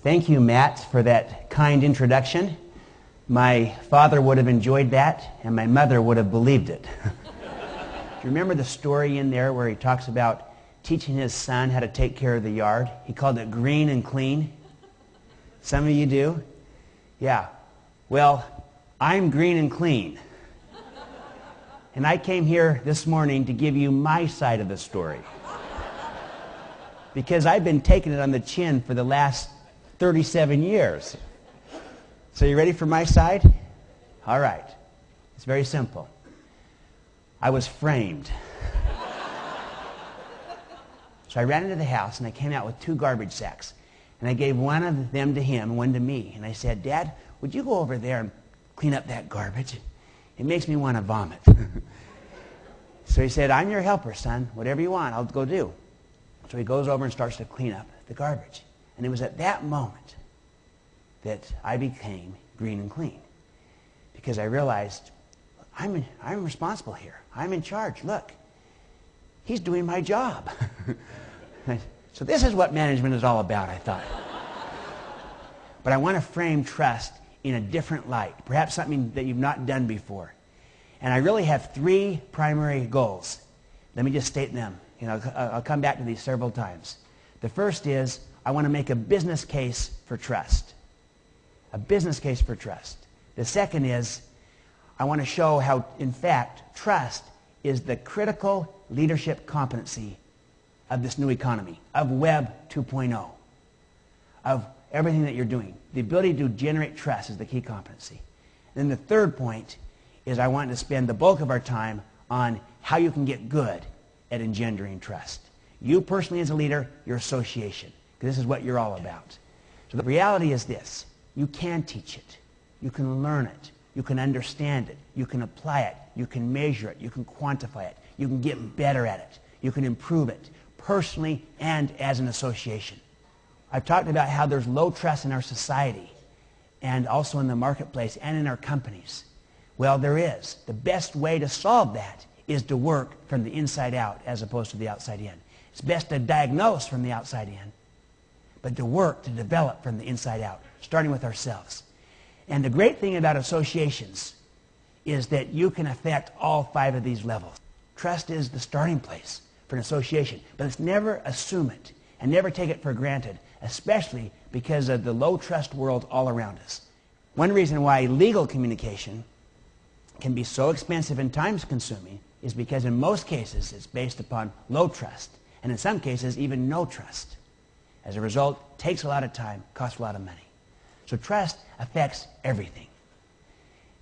Thank you, Matt, for that kind introduction. My father would have enjoyed that, and my mother would have believed it. Do you remember the story in there where he talks about teaching his son how to take care of the yard? He called it green and clean. Some of you do? Yeah. Well, I'm green and clean. And I came here this morning to give you my side of the story. Because I've been taking it on the chin for the last 37 years. So you ready for my side? All right. It's very simple. I was framed. So I ran into the house and I came out with 2 garbage sacks. And I gave one of them to him and one to me. And I said, Dad, would you go over there and clean up that garbage? It makes me want to vomit. So he said, I'm your helper, son. Whatever you want, I'll go do. So he goes over and starts to clean up the garbage. And it was at that moment that I became green and clean. Because I realized, I'm responsible here. I'm in charge. Look, he's doing my job. So this is what management is all about, I thought. But I want to frame trust in a different light, perhaps something that you've not done before. And I really have 3 primary goals. Let me just state them. I'll come back to these several times. The first is I want to make a business case for trust. A business case for trust. The second is I want to show how, in fact, trust is the critical leadership competency of this new economy, of Web 2.0, of everything that you're doing. The ability to generate trust is the key competency. And then the third point is I want to spend the bulk of our time on how you can get good at engendering trust. You personally as a leader, your association, because this is what you're all about. So the reality is this. You can teach it. You can learn it. You can understand it. You can apply it. You can measure it. You can quantify it. You can get better at it. You can improve it personally and as an association. I've talked about how there's low trust in our society and also in the marketplace and in our companies. Well, there is. The best way to solve that is to work from the inside out as opposed to the outside in. It's best to diagnose from the outside in, but to work, to develop from the inside out, starting with ourselves. And the great thing about associations is that you can affect all 5 of these levels. Trust is the starting place for an association, but let's never assume it and never take it for granted, especially because of the low trust world all around us. One reason why legal communication can be so expensive and time-consuming is because in most cases it's based upon low trust, and in some cases even no trust. As a result, it takes a lot of time, costs a lot of money. So trust affects everything.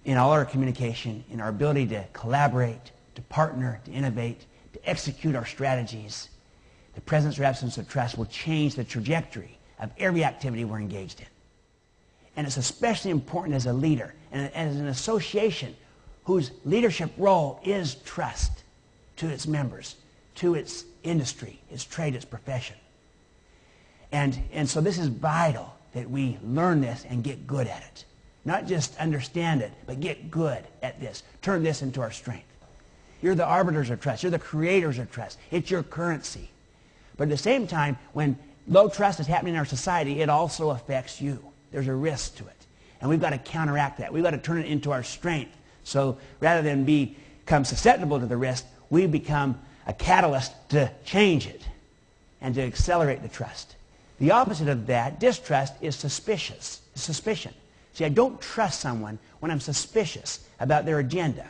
In all our communication, in our ability to collaborate, to partner, to innovate, to execute our strategies, the presence or absence of trust will change the trajectory of every activity we're engaged in. And it's especially important as a leader and as an association whose leadership role is trust to its members, to its industry, its trade, its profession. And so this is vital that we learn this and get good at it. Not just understand it, but get good at this. Turn this into our strength. You're the arbiters of trust. You're the creators of trust. It's your currency. But at the same time, when low trust is happening in our society, it also affects you. There's a risk to it. And we've got to counteract that. We've got to turn it into our strength. So rather than become susceptible to the risk, we become a catalyst to change it and to accelerate the trust. The opposite of that, distrust, is suspicion. See, I don't trust someone when I'm suspicious about their agenda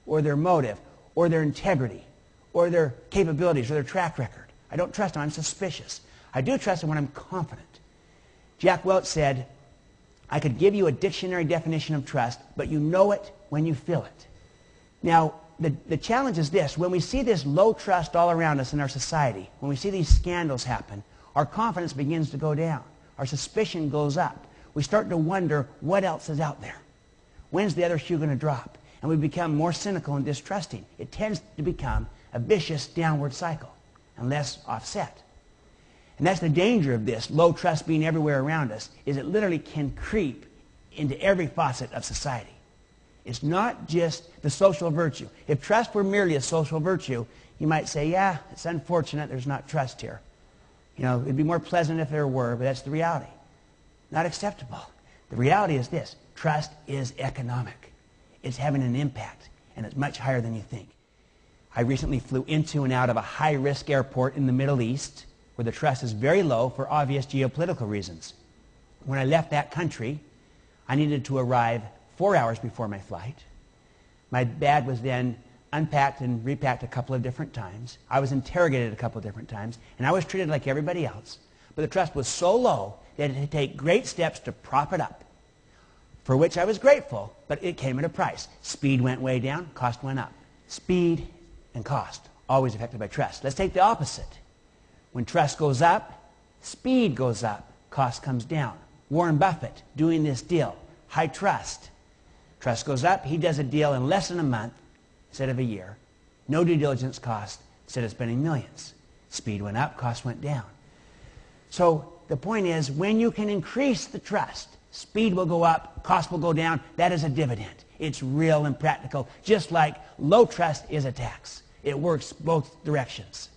or their motive or their integrity or their capabilities or their track record. I don't trust them. I'm suspicious. I do trust them when I'm confident. Jack Welch said, I could give you a dictionary definition of trust, but you know it when you feel it. Now, the challenge is this. When we see this low trust all around us in our society, when we see these scandals happen, our confidence begins to go down. Our suspicion goes up. We start to wonder what else is out there. When's the other shoe going to drop? And we become more cynical and distrusting. It tends to become a vicious downward cycle unless offset. And that's the danger of this low trust being everywhere around us, is it literally can creep into every facet of society. It's not just the social virtue. If trust were merely a social virtue, you might say, yeah, it's unfortunate there's not trust here. You know, it'd be more pleasant if there were, but that's the reality. Not acceptable. The reality is this. Trust is economic. It's having an impact, and it's much higher than you think. I recently flew into and out of a high-risk airport in the Middle East where the trust is very low for obvious geopolitical reasons. When I left that country, I needed to arrive 4 hours before my flight. My bag was then unpacked and repacked a couple of different times. I was interrogated a couple of different times, and I was treated like everybody else. But the trust was so low that it had to take great steps to prop it up, for which I was grateful, but it came at a price. Speed went way down, cost went up. Speed and cost, always affected by trust. Let's take the opposite. When trust goes up, speed goes up, cost comes down. Warren Buffett doing this deal, high trust. Trust goes up, he does a deal in less than a month instead of a year. No due diligence cost instead of spending millions. Speed went up, cost went down. So the point is, when you can increase the trust, speed will go up, cost will go down. That is a dividend. It's real and practical, just like low trust is a tax. It works both directions.